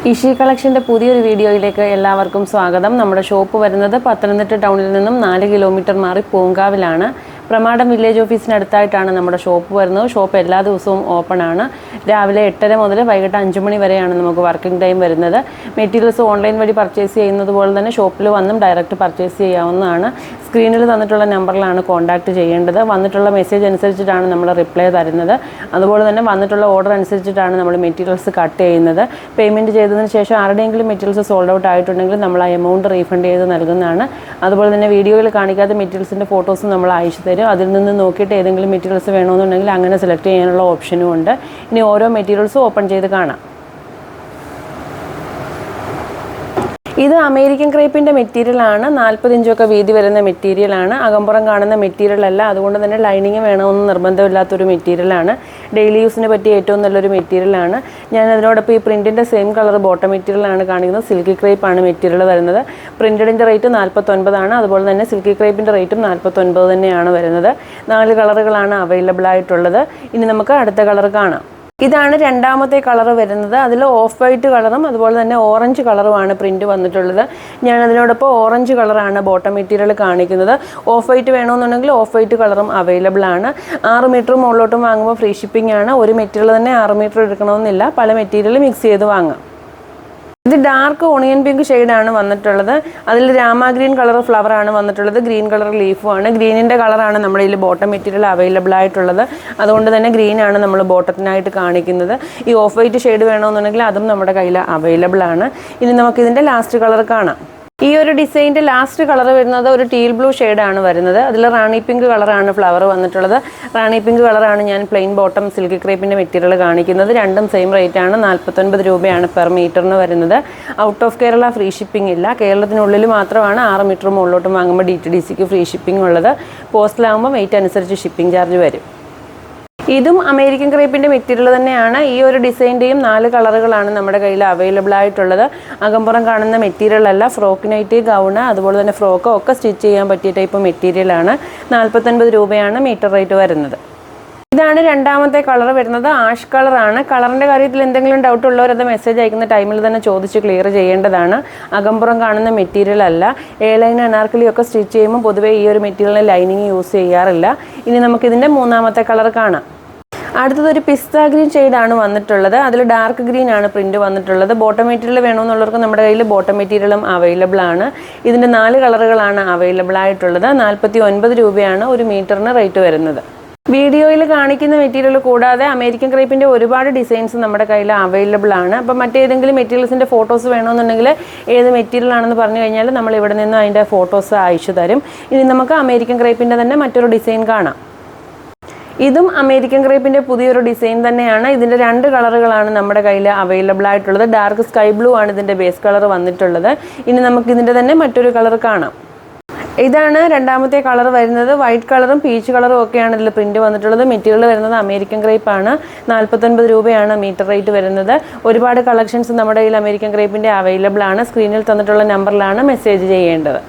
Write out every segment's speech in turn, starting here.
ഇഷി കളക്ഷൻ്റെ പുതിയൊരു വീഡിയോയിലേക്ക് എല്ലാവർക്കും സ്വാഗതം. നമ്മുടെ ഷോപ്പ് വരുന്നത് പത്തനംതിട്ട ടൗണിൽ നിന്നും 4 കിലോമീറ്റർ മാറി പൂങ്കാവിലാണ്. പ്രമാടം വില്ലേജ് ഓഫീസിനടുത്തായിട്ടാണ് നമ്മുടെ ഷോപ്പ് വരുന്നത്. ഷോപ്പ് എല്ലാ ദിവസവും ഓപ്പൺ ആണ്. രാവിലെ 8:30 മുതൽ വൈകിട്ട് 5 മണി വരെയാണ് നമുക്ക് വർക്കിംഗ് ടൈം വരുന്നത്. മെറ്റീരിയൽസ് ഓൺലൈൻ വഴി പർച്ചേസ് ചെയ്യുന്നത് പോലെ തന്നെ ഷോപ്പിൽ വന്നും ഡയറക്റ്റ് പർച്ചേസ് ചെയ്യാവുന്നതാണ്. സ്ക്രീനിൽ തന്നിട്ടുള്ള നമ്പറിലാണ് കോൺടാക്റ്റ് ചെയ്യേണ്ടത്. വന്നിട്ടുള്ള മെസ്സേജ് അനുസരിച്ചിട്ടാണ് നമ്മൾ റിപ്ലൈ തരുന്നത്. അതുപോലെ തന്നെ വന്നിട്ടുള്ള ഓർഡർ അനുസരിച്ചിട്ടാണ് നമ്മൾ മെറ്റീരിയൽസ് കട്ട് ചെയ്യുന്നത്. പേയ്മെൻറ്റ് ചെയ്തതിന് ശേഷം ആരുടെയെങ്കിലും മെറ്റീരിയൽസ് സോൾഡ് ഔട്ട് ആയിട്ടുണ്ടെങ്കിൽ നമ്മൾ ആ എമൗണ്ട് റീഫണ്ട് ചെയ്ത് നൽകുന്നതാണ്. അതുപോലെ തന്നെ വീഡിയോയിൽ കാണിക്കാത്ത മെറ്റീരിയൽസിൻ്റെ ഫോട്ടോസും നമ്മൾ അയച്ചു തരും. അതിൽ നിന്ന് നോക്കിയിട്ട് ഏതെങ്കിലും മെറ്റീരിയൽസ് വേണമെന്നുണ്ടെങ്കിൽ അങ്ങനെ സെലക്ട് ചെയ്യാനുള്ള ഓപ്ഷനും ഉണ്ട്. ഇനി ഓരോ മെറ്റീരിയൽസും ഓപ്പൺ ചെയ്ത് കാണാം. ഇത് അമേരിക്കൻ ക്രേപ്പിൻ്റെ മെറ്റീരിയലാണ്. 40 ഇഞ്ചൊക്കെ വീതി വരുന്ന മെറ്റീരിയലാണ്. അകമ്പുറം കാണുന്ന മെറ്റീരിയലല്ല. അതുകൊണ്ട് തന്നെ ലൈനിങ് വേണമെന്ന് നിർബന്ധമില്ലാത്തൊരു മെറ്റീരിയലാണ്. ഡെയിലി യൂസിന് പറ്റിയ ഏറ്റവും നല്ലൊരു മെറ്റീരിയലാണ്. ഞാൻ അതിനോടൊപ്പം ഈ പ്രിൻറ്റിൻ്റെ സെയിം കളർ ബോട്ടം മെറ്റീരിയലാണ് കാണിക്കുന്നത്. സിൽക്കി ക്രേപ്പാണ് മെറ്റീരിയൽ വരുന്നത്. പ്രിൻറ്റഡിൻ്റെ റേറ്റ് 49 ആണ്. അതുപോലെ തന്നെ സിൽക്കി ക്രേപ്പിൻ്റെ റേറ്റും 49 തന്നെയാണ് വരുന്നത്. 4 കളറുകളാണ് അവൈലബിൾ ആയിട്ടുള്ളത്. ഇനി നമുക്ക് അടുത്ത കളർ കാണാം. ഇതാണ് രണ്ടാമത്തെ കളർ വരുന്നത്. അതിൽ ഓഫ് വൈറ്റ് കളറും അതുപോലെ തന്നെ ഓറഞ്ച് കളറുമാണ് പ്രിൻറ്റ് വന്നിട്ടുള്ളത്. ഞാൻ അതിനോടൊപ്പം ഓറഞ്ച് കളറാണ് ബോട്ടം മെറ്റീരിയൽ കാണിക്കുന്നത്. ഓഫ് വൈറ്റ് വേണമെന്നുണ്ടെങ്കിൽ ഓഫ് വൈറ്റ് കളറും അവൈലബിൾ ആണ്. 6 മീറ്ററും മുകളിലോട്ടും വാങ്ങുമ്പോൾ ഫ്രീ ഷിപ്പിംഗ് ആണ്. ഒരു മെറ്റീരിയൽ തന്നെ 6 മീറ്റർ എടുക്കണമെന്നില്ല. പല മെറ്റീരിയൽ മിക്സ് ചെയ്ത് വാങ്ങാം. ഇത് ഡാർക്ക് ഓണിയൻ പിങ്ക് ഷെയ്ഡാണ് വന്നിട്ടുള്ളത്. അതിൽ രാമ ഗ്രീൻ കളർ ഫ്ലവറാണ് വന്നിട്ടുള്ളത്. Green colour ലീഫുമാണ്. ഗ്രീനിൻ്റെ കളറാണ് നമ്മുടെ ഇതിൽ ബോട്ടം മെറ്റീരിയൽ അവൈലബിൾ ആയിട്ടുള്ളത്. അതുകൊണ്ട് തന്നെ ഗ്രീനാണ് നമ്മൾ ബോട്ടത്തിനായിട്ട് കാണിക്കുന്നത്. ഈ ഓഫ് വൈറ്റ് ഷെയ്ഡ് വേണമെന്നുണ്ടെങ്കിൽ അതും നമ്മുടെ കയ്യിൽ അവൈലബിൾ ആണ്. ഇനി നമുക്കിതിൻ്റെ ലാസ്റ്റ് കളർ കാണാം. ഈ ഒരു ഡിസൈൻ്റെ ലാസ്റ്റ് കളർ വരുന്നത് ഒരു ടീൽ ബ്ലൂ ഷെയ്ഡാണ് വരുന്നത്. അതിൽ റാണി പിങ്ക് കളറാണ് ഫ്ലവർ വന്നിട്ടുള്ളത്. റാണി പിങ്ക് കളറാണ് ഞാൻ പ്ലെയിൻ ബോട്ടം സിൽക്കി ക്രേപ്പിൻ്റെ മെറ്റീരിയൽ കാണിക്കുന്നത്. രണ്ടും സെയിം റേറ്റ് ആണ്. 49 രൂപയാണ് പെർ മീറ്ററിന് വരുന്നത്. Out of Kerala free shipping ഇല്ല. കേരളത്തിനുള്ളിൽ മാത്രമാണ് 6 മീറ്റർ മുകളിലോട്ട് വാങ്ങുമ്പോൾ DTDCക്ക് ഫ്രീ ഷിപ്പിംഗ് ഉള്ളത്. പോസ്റ്റിലാകുമ്പോൾ വെയിറ്റ് അനുസരിച്ച് ഷിപ്പിംഗ് ചാർജ് വരും. ഇതും അമേരിക്കൻ ക്രേപ്പിൻ്റെ മെറ്റീരിയൽ തന്നെയാണ്. ഈ ഒരു ഡിസൈൻ്റെയും 4 കളറുകളാണ് നമ്മുടെ കയ്യിൽ അവൈലബിൾ ആയിട്ടുള്ളത്. അകമ്പുറം കാണുന്ന മെറ്റീരിയൽ അല്ല. ഫ്രോക്ക് നൈറ്റ്, ഗൗണ്, അതുപോലെ തന്നെ ഫ്രോക്ക് ഒക്കെ സ്റ്റിച്ച് ചെയ്യാൻ പറ്റിയ ടൈപ്പ് മെറ്റീരിയലാണ്. 49 രൂപയാണ് മീറ്റർ റേറ്റ് വരുന്നത്. ഇതാണ് രണ്ടാമത്തെ കളർ വരുന്നത്. ആഷ് കളറാണ്. കളറിൻ്റെ കാര്യത്തിൽ എന്തെങ്കിലും ഡൗട്ട് ഉള്ളവരത് മെസ്സേജ് അയക്കുന്ന ടൈമിൽ തന്നെ ചോദിച്ച് ക്ലിയർ ചെയ്യേണ്ടതാണ്. അകമ്പുറം കാണുന്ന മെറ്റീരിയൽ അല്ല. എയർലൈൻ അനാർക്കലി ഒക്കെ സ്റ്റിച്ച് ചെയ്യുമ്പോൾ പൊതുവേ ഈ ഒരു മെറ്റീരിയലിന് ലൈനിങ് യൂസ് ചെയ്യാറില്ല. ഇനി നമുക്കിതിൻ്റെ മൂന്നാമത്തെ കളർ കാണാം. അടുത്തതൊരു പിസ്ത ഗ്രീൻ ഷെയ്ഡാണ് വന്നിട്ടുള്ളത്. അതിൽ ഡാർക്ക് ഗ്രീൻ ആണ് പ്രിൻറ്റ് വന്നിട്ടുള്ളത്. ബോട്ടം മെറ്റീരിയൽ വേണമെന്നുള്ളവർക്ക് നമ്മുടെ കയ്യിൽ ബോട്ടം മെറ്റീരിയലും അവൈലബിൾ ആണ്. ഇതിൻ്റെ 4 കളറുകളാണ് അവൈലബിൾ ആയിട്ടുള്ളത്. 49 രൂപയാണ് ഒരു മീറ്ററിന് റേറ്റ് വരുന്നത്. വീഡിയോയിൽ കാണിക്കുന്ന മെറ്റീരിയൽ കൂടാതെ അമേരിക്കൻ ക്രേപ്പിൻ്റെ ഒരുപാട് ഡിസൈൻസ് നമ്മുടെ കയ്യിൽ അവൈലബിൾ ആണ്. അപ്പോൾ മറ്റേതെങ്കിലും മെറ്റീരിയൽസിൻ്റെ ഫോട്ടോസ് വേണമെന്നുണ്ടെങ്കിൽ ഏത് മെറ്റീരിയൽ ആണെന്ന് പറഞ്ഞു കഴിഞ്ഞാൽ നമ്മൾ ഇവിടെ നിന്ന് അതിൻ്റെ ഫോട്ടോസ് അയച്ചു തരും. ഇനി നമുക്ക് അമേരിക്കൻ ക്രേപ്പിൻ്റെ തന്നെ മറ്റൊരു ഡിസൈൻ കാണാം. ഇതും അമേരിക്കൻ ക്രേപ്പിൻ്റെ പുതിയൊരു ഡിസൈൻ തന്നെയാണ്. ഇതിൻ്റെ 2 കളറുകളാണ് നമ്മുടെ കയ്യിൽ അവൈലബിൾ ആയിട്ടുള്ളത്. ഡാർക്ക് സ്കൈ ബ്ലൂ ആണ് ഇതിൻ്റെ ബേസ് കളർ വന്നിട്ടുള്ളത്. ഇനി നമുക്ക് ഇതിൻ്റെ തന്നെ മറ്റൊരു കളർ കാണാം. ഇതാണ് രണ്ടാമത്തെ കളർ വരുന്നത്. വൈറ്റ് കളറും പീച്ച് കളറും ഒക്കെയാണ് ഇതിൽ പ്രിൻറ്റ് വന്നിട്ടുള്ളത്. മെറ്റീരിയൽ വരുന്നത് അമേരിക്കൻ ക്രേപ്പാണ്. 49 രൂപയാണ് മീറ്റർ റേറ്റ് വരുന്നത്. ഒരുപാട് കളക്ഷൻസ് നമ്മുടെ കയ്യിൽ അമേരിക്കൻ ക്രേപ്പിൻ്റെ അവൈലബിൾ ആണ്. സ്ക്രീനിൽ തന്നിട്ടുള്ള നമ്പറിലാണ് മെസ്സേജ് ചെയ്യേണ്ടത്.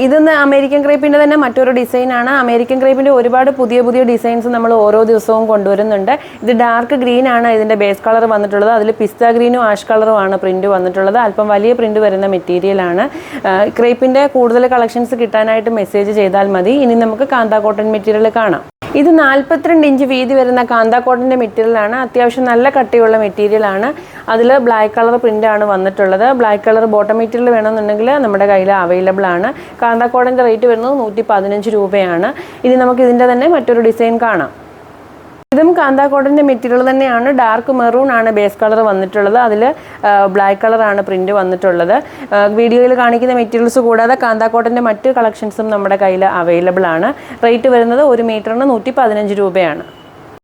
ഇതൊന്ന് അമേരിക്കൻ ക്രേപ്പിൻ്റെ തന്നെ മറ്റൊരു ഡിസൈനാണ്. അമേരിക്കൻ ക്രേപ്പിൻ്റെ ഒരുപാട് പുതിയ ഡിസൈൻസ് നമ്മൾ ഓരോ ദിവസവും കൊണ്ടുവരുന്നുണ്ട്. ഇത് ഡാർക്ക് ഗ്രീൻ ആണ് ഇതിൻ്റെ ബേസ് കളർ വന്നിട്ടുള്ളത്. അതിൽ പിസ്ത ഗ്രീനും ആഷ് കളറുമാണ് പ്രിൻറ്റ് വന്നിട്ടുള്ളത്. അല്പം വലിയ പ്രിൻറ്റ് വരുന്ന മെറ്റീരിയലാണ്. ക്രേപ്പിൻ്റെ കൂടുതൽ കളക്ഷൻസ് കിട്ടാനായിട്ട് മെസ്സേജ് ചെയ്താൽ മതി. ഇനി നമുക്ക് കാന്ത കോട്ടൺ മെറ്റീരിയൽ കാണാം. ഇത് 42 ഇഞ്ച് വീതി വരുന്ന കാന്ത കോട്ടൻ്റെ മെറ്റീരിയലാണ്. അത്യാവശ്യം നല്ല കട്ടിയുള്ള മെറ്റീരിയലാണ്. അതിൽ ബ്ലാക്ക് കളർ പ്രിൻ്റാണ് വന്നിട്ടുള്ളത്. ബ്ലാക്ക് കളർ ബോട്ടം മെറ്റീരിയൽ വേണമെന്നുണ്ടെങ്കിൽ നമ്മുടെ കയ്യിൽ അവൈലബിൾ ആണ്. കാന്ത കോട്ടൻ്റെ റേറ്റ് വരുന്നത് 115 രൂപയാണ്. ഇനി നമുക്ക് ഇതിൻ്റെ തന്നെ മറ്റൊരു ഡിസൈൻ കാണാം. ഇതും കാന്ത കോട്ടൻ്റെ മെറ്റീരിയൽ തന്നെയാണ്. ഡാർക്ക് മെറൂൺ ആണ് ബേസ് കളർ വന്നിട്ടുള്ളത്. അതിൽ ബ്ലാക്ക് കളറാണ് പ്രിൻറ്റ് വന്നിട്ടുള്ളത്. വീഡിയോയിൽ കാണിക്കുന്ന മെറ്റീരിയൽസ് കൂടാതെ കാന്ത കോട്ടൻ്റെ മറ്റ് കളക്ഷൻസും നമ്മുടെ കയ്യിൽ അവൈലബിൾ ആണ്. റേറ്റ് വരുന്നത് ഒരു മീറ്ററിന് 115 രൂപയാണ്.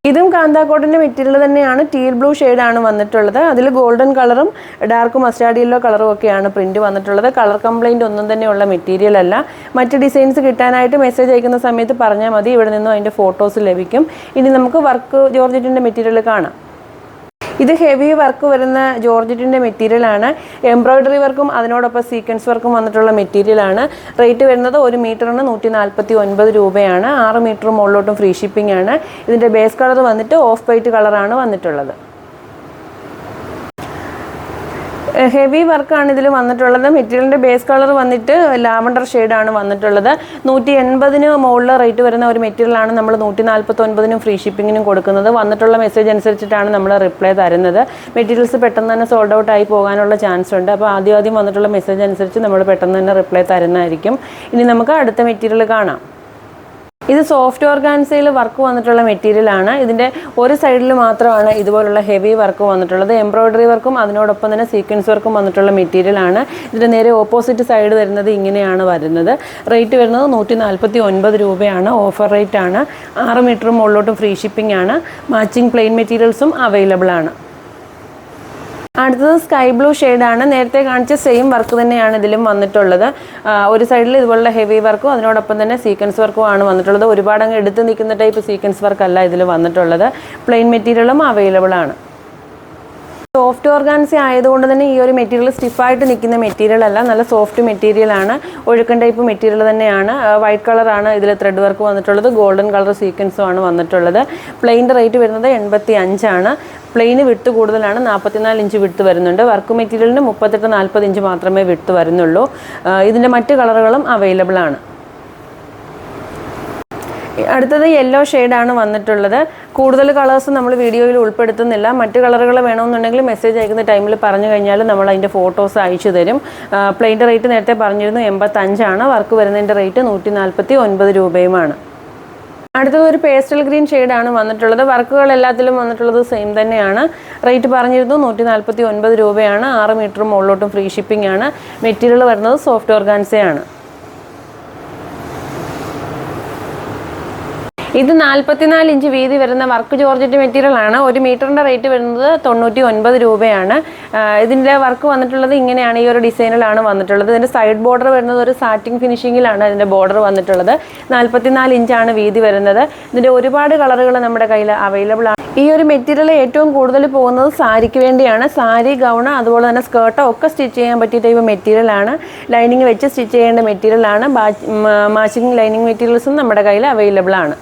ഇതും കാന്ത കോട്ടൻ്റെ മെറ്റീരിയൽ തന്നെയാണ്. ടീൽ ബ്ലൂ ഷെയ്ഡാണ് വന്നിട്ടുള്ളത്. അതിൽ ഗോൾഡൻ കളറും ഡാർക്ക് മസ്റ്റാർഡ് യെല്ലോ കളറും ഒക്കെയാണ് പ്രിൻറ്റ് വന്നിട്ടുള്ളത്. കളർ കംപ്ലൈൻറ്റ് ഒന്നും തന്നെയുള്ള മെറ്റീരിയൽ അല്ല. മറ്റ് ഡിസൈൻസ് കിട്ടാനായിട്ട് മെസ്സേജ് അയക്കുന്ന സമയത്ത് പറഞ്ഞാൽ മതി. ഇവിടെ നിന്നും അതിൻ്റെ ഫോട്ടോസ് ലഭിക്കും. ഇനി നമുക്ക് വർക്ക് ജോർജറ്റിൻ്റെ മെറ്റീരിയൽ കാണാം. ഇത് ഹെവി വർക്ക് വരുന്ന ജോർജറ്റിൻ്റെ മെറ്റീരിയലാണ്. എംബ്രോയ്ഡറി വർക്കും അതിനോടൊപ്പം സീക്വൻസ് വർക്കും വന്നിട്ടുള്ള മെറ്റീരിയലാണ്. റേറ്റ് വരുന്നത് ഒരു മീറ്ററിന് 149 രൂപയാണ്. 6 മീറ്റർ മുകളിലോട്ടും ഫ്രീ ഷിപ്പിംഗ് ആണ്. ഇതിൻ്റെ ബേസ് കളർ വന്നിട്ട് ഓഫ് വൈറ്റ് കളറാണ് വന്നിട്ടുള്ളത്. ഹെവി വർക്കാണ് ഇതിൽ വന്നിട്ടുള്ളത്. മെറ്റീരിയലിൻ്റെ ബേസ് കളർ വന്നിട്ട് ലാവണ്ടർ ഷെയ്ഡാണ് വന്നിട്ടുള്ളത്. 180 മുകളിൽ റേറ്റ് വരുന്ന ഒരു മെറ്റീരിയലാണ് നമ്മൾ 149 ഫ്രീ ഷിപ്പിങ്ങിനും കൊടുക്കുന്നത്. വന്നിട്ടുള്ള മെസ്സേജ് അനുസരിച്ചിട്ടാണ് നമ്മൾ റിപ്ലൈ തരുന്നത്. മെറ്റീരിയൽസ് പെട്ടെന്ന് തന്നെ സോൾഡ് ഔട്ട് ആയി പോകാനുള്ള ചാൻസ് ഉണ്ട്. അപ്പോൾ ആദ്യം വന്നിട്ടുള്ള മെസ്സേജ് അനുസരിച്ച് നമ്മൾ പെട്ടെന്ന് തന്നെ റിപ്ലൈ തരുന്നതായിരിക്കും. ഇനി നമുക്ക് അടുത്ത മെറ്റീരിയൽ കാണാം. ഇത് സോഫ്റ്റ് ഓർഗാൻസയിൽ വർക്ക് വന്നിട്ടുള്ള മെറ്റീരിയലാണ്. ഇതിൻ്റെ ഒരു സൈഡിൽ മാത്രമാണ് ഇതുപോലുള്ള ഹെവി വർക്ക് വന്നിട്ടുള്ളത്. എംബ്രോയ്ഡറി വർക്കും അതിനോടൊപ്പം തന്നെ സീക്വൻസ് വർക്കും വന്നിട്ടുള്ള മെറ്റീരിയലാണ്. ഇതിൻ്റെ നേരെ ഓപ്പോസിറ്റ് സൈഡ് വരുന്നത് ഇങ്ങനെയാണ് വരുന്നത്. റേറ്റ് വരുന്നത് 149 രൂപയാണ്. ഓഫർ റേറ്റ് ആണ്. 6 മീറ്ററും മുകളിലോട്ടും ഫ്രീ ഷിപ്പിംഗ് ആണ്. മാച്ചിങ് പ്ലെയിൻ മെറ്റീരിയൽസും അവൈലബിൾ ആണ്. അടുത്തത് സ്കൈ ബ്ലൂ ഷെയ്ഡാണ്. നേരത്തെ കാണിച്ച സെയിം വർക്ക് തന്നെയാണ് ഇതിലും വന്നിട്ടുള്ളത്. ഒരു സൈഡിൽ ഇതുപോലുള്ള ഹെവി വർക്കും അതിനോടൊപ്പം തന്നെ സീക്വൻസ് വർക്കും ആണ് വന്നിട്ടുള്ളത്. ഒരുപാട് അങ്ങ് എടുത്ത് നിൽക്കുന്ന ടൈപ്പ് സീക്വൻസ് വർക്കല്ല ഇതിൽ വന്നിട്ടുള്ളത്. പ്ലെയിൻ മെറ്റീരിയലും അവൈലബിൾ ആണ്. സോഫ്റ്റ് ഓർഗാൻസ ആയതുകൊണ്ട് തന്നെ ഈ ഒരു മെറ്റീരിയൽ സ്റ്റിഫായിട്ട് നിൽക്കുന്ന മെറ്റീരിയൽ അല്ല, നല്ല സോഫ്റ്റ് മെറ്റീരിയലാണ്. ഒഴുക്കൻ ടൈപ്പ് മെറ്റീരിയൽ തന്നെയാണ്. വൈറ്റ് കളറാണ് ഇതിൽ ത്രെഡ് വർക്ക് വന്നിട്ടുള്ളത്. ഗോൾഡൻ കളർ സീക്വൻസും ആണ് വന്നിട്ടുള്ളത്. പ്ലെയിൻ്റെ റേറ്റ് വരുന്നത് 85 ആണ്. പ്ലെയിന് വിട്ട് കൂടുതലാണ്. 44 ഇഞ്ച് വിട്ട് വരുന്നുണ്ട്. വർക്ക് മെറ്റീരിയലിന് 38-40 ഇഞ്ച് മാത്രമേ വിട്ട് വരുന്നുള്ളൂ. ഇതിൻ്റെ മറ്റ് കളറുകളും അവൈലബിൾ ആണ്. അടുത്തത് യെല്ലോ ഷെയ്ഡാണ് വന്നിട്ടുള്ളത്. കൂടുതൽ കളേഴ്സ് നമ്മൾ വീഡിയോയിൽ ഉൾപ്പെടുത്തുന്നില്ല. മറ്റ് കളറുകൾ വേണമെന്നുണ്ടെങ്കിൽ മെസ്സേജ് അയക്കുന്ന ടൈമിൽ പറഞ്ഞു കഴിഞ്ഞാൽ നമ്മൾ അതിൻ്റെ ഫോട്ടോസ് അയച്ചു തരും. പ്ലെയിൻ്റെ റേറ്റ് നേരത്തെ പറഞ്ഞിരുന്നു 85 ആണ്. വർക്ക് വരുന്നതിൻ്റെ റേറ്റ് 149 രൂപയുമാണ്. അടുത്തത് ഒരു പേസ്റ്റൽ ഗ്രീൻ ഷെയ്ഡാണ് വന്നിട്ടുള്ളത്. വർക്കുകൾ എല്ലാത്തിലും വന്നിട്ടുള്ളത് സെയിം തന്നെയാണ്. റേറ്റ് പറഞ്ഞിരുന്നു 149 രൂപയാണ്. 6 മീറ്ററും മുകളിലോട്ടും ഫ്രീ ഷിപ്പിംഗ് ആണ്. മെറ്റീരിയൽ വരുന്നത് സോഫ്റ്റ് ഓർഗാൻസയാണ്. ഇത് 44 ഇഞ്ച് വീതി വരുന്ന വർക്ക് ജോർജറ്റ് മെറ്റീരിയലാണ്. 1 മീറ്ററിൻ്റെ റേറ്റ് വരുന്നത് 99 രൂപയാണ്. ഇതിൻ്റെ വർക്ക് വന്നിട്ടുള്ളത് ഇങ്ങനെയാണ്. ഈ ഒരു ഡിസൈനിലാണ് വന്നിട്ടുള്ളത്. ഇതിൻ്റെ സൈഡ് ബോർഡർ വരുന്നത് ഒരു സാറ്റിൻ ഫിനിഷിങ്ങിലാണ് ഇതിൻ്റെ ബോർഡർ വന്നിട്ടുള്ളത്. 44 ഇഞ്ചാണ് വീതി വരുന്നത്. ഇതിൻ്റെ ഒരുപാട് കളറുകൾ നമ്മുടെ കയ്യിൽ അവൈലബിൾ ആണ്. ഈ ഒരു മെറ്റീരിയൽ ഏറ്റവും കൂടുതൽ പോകുന്നത് സാരിക്ക് വേണ്ടിയാണ്. സാരി, ഗൗണ്, അതുപോലെ തന്നെ സ്കേർട്ടോ ഒക്കെ സ്റ്റിച്ച് ചെയ്യാൻ പറ്റിയ ടൈപ്പ് മെറ്റീരിയലാണ്. ലൈനിങ് വെച്ച് സ്റ്റിച്ച് ചെയ്യേണ്ട മെറ്റീരിയലാണ്. മാച്ചിങ് ലൈനിങ് മെറ്റീരിയൽസും നമ്മുടെ കയ്യിൽ അവൈലബിൾ ആണ്.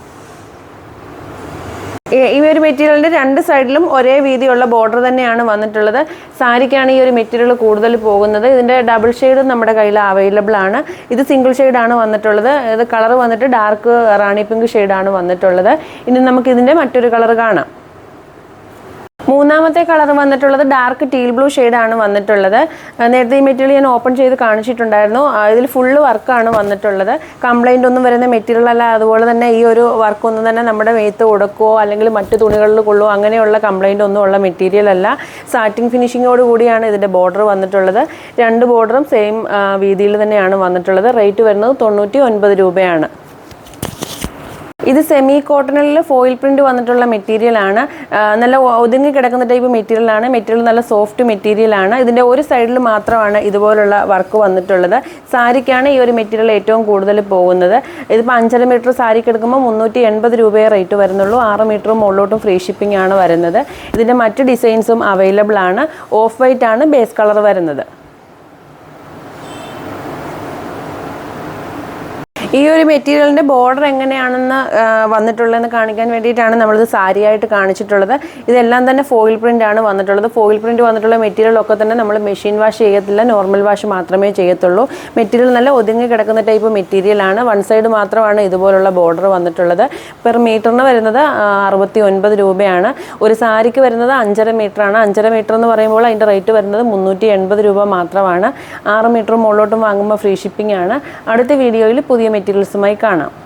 ഈ ഒരു മെറ്റീരിയലിൻ്റെ 2 സൈഡിലും ഒരേ വീതിയുള്ള ബോർഡർ തന്നെയാണ് വന്നിട്ടുള്ളത്. സാരിക്കാണ് ഈ ഒരു മെറ്റീരിയൽ കൂടുതൽ പോകുന്നത്. ഇതിൻ്റെ ഡബിൾ ഷെയ്ഡും നമ്മുടെ കയ്യിൽ അവൈലബിൾ ആണ്. ഇത് സിംഗിൾ ഷെയ്ഡാണ് വന്നിട്ടുള്ളത്. ഇത് കളർ വന്നിട്ട് ഡാർക്ക് റാണി പിങ്ക് ഷെയ്ഡാണ് വന്നിട്ടുള്ളത്. ഇനി നമുക്ക് ഇതിൻ്റെ മറ്റൊരു കളർ കാണാം. മൂന്നാമത്തെ കളർ വന്നിട്ടുള്ളത് ഡാർക്ക് ടീൽ ബ്ലൂ ഷെയ്ഡാണ് വന്നിട്ടുള്ളത്. നേരത്തെ ഈ മെറ്റീരിയൽ ഞാൻ ഓപ്പൺ ചെയ്ത് കാണിച്ചിട്ടുണ്ടായിരുന്നു. ഇതിൽ ഫുള്ള് വർക്കാണ് വന്നിട്ടുള്ളത്. കംപ്ലൈൻ്റ് ഒന്നും വരുന്ന മെറ്റീരിയൽ അല്ല. അതുപോലെ തന്നെ ഈ ഒരു വർക്കൊന്നും തന്നെ നമ്മുടെ മേത്ത് ഉടക്കുകയോ അല്ലെങ്കിൽ മറ്റു തുണികളിൽ കൊള്ളുകയോ അങ്ങനെയുള്ള കംപ്ലൈൻ്റ് ഒന്നും ഉള്ള മെറ്റീരിയൽ അല്ല. സാറ്റിൻ ഫിനിഷിങ്ങോട് കൂടിയാണ് ഇതിൻ്റെ ബോർഡർ വന്നിട്ടുള്ളത്. 2 ബോർഡറും സെയിം വീതിയിൽ തന്നെയാണ് വന്നിട്ടുള്ളത്. റേറ്റ് വരുന്നത് 99 രൂപയാണ്. ഇത് സെമി കോട്ടണിൽ ഫോയിൽ പ്രിന്റ് വന്നിട്ടുള്ള മെറ്റീരിയലാണ്. നല്ല ഒതുങ്ങി കിടക്കുന്ന ടൈപ്പ് മെറ്റീരിയലാണ്. മെറ്റീരിയൽ നല്ല സോഫ്റ്റ് മെറ്റീരിയലാണ്. ഇതിൻ്റെ ഒരു സൈഡിൽ മാത്രമാണ് ഇതുപോലുള്ള വർക്ക് വന്നിട്ടുള്ളത്. സാരിക്കാണ് ഈ ഒരു മെറ്റീരിയൽ ഏറ്റവും കൂടുതൽ പോകുന്നത്. ഇതിപ്പോൾ 5.5 മീറ്റർ സാരിക്ക് എടുക്കുമ്പോൾ 380 രൂപയെ റേറ്റ് വരുന്നുള്ളൂ. 6 മീറ്ററും മുകളിലോട്ടും ഫ്രീ ഷിപ്പിംഗ് ആണ് വരുന്നത്. ഇതിൻ്റെ മറ്റ് ഡിസൈൻസും അവൈലബിൾ ആണ്. ഓഫ് വൈറ്റ് ആണ് ബേസ് കളർ വരുന്നത്. ഈ ഒരു മെറ്റീരിയലിൻ്റെ ബോർഡർ എങ്ങനെയാണെന്ന് വന്നിട്ടുള്ളതെന്ന് കാണിക്കാൻ വേണ്ടിയിട്ടാണ് നമ്മളിത് സാരിയായിട്ട് കാണിച്ചിട്ടുള്ളത്. ഇതെല്ലാം തന്നെ ഫോയിൽ പ്രിൻ്റ് ആണ് വന്നിട്ടുള്ളത്. ഫോയിൽ പ്രിൻ്റ് വന്നിട്ടുള്ള മെറ്റീരിയലൊക്കെ തന്നെ നമ്മൾ മെഷീൻ വാഷ് ചെയ്യത്തില്ല, നോർമൽ വാഷ് മാത്രമേ ചെയ്യത്തുള്ളൂ. മെറ്റീരിയൽ നല്ല ഒതുങ്ങി കിടക്കുന്ന ടൈപ്പ് മെറ്റീരിയലാണ്. 1 സൈഡ് മാത്രമാണ് ഇതുപോലുള്ള ബോർഡർ വന്നിട്ടുള്ളത്. പെർ മീറ്ററിന് വരുന്നത് 69 രൂപയാണ്. ഒരു സാരിക്ക് വരുന്നത് 5.5 മീറ്ററാണ്. 5.5 മീറ്റർ എന്ന് പറയുമ്പോൾ അതിൻ്റെ റേറ്റ് വരുന്നത് 380 രൂപ മാത്രമാണ്. 6 മീറ്റർ മുകളിലോട്ടും വാങ്ങുമ്പോൾ ഫ്രീ ഷിപ്പിംഗ് ആണ്. അടുത്ത വീഡിയോയിൽ പുതിയ മെറ്റീരിയൽസുമായി കാണാം.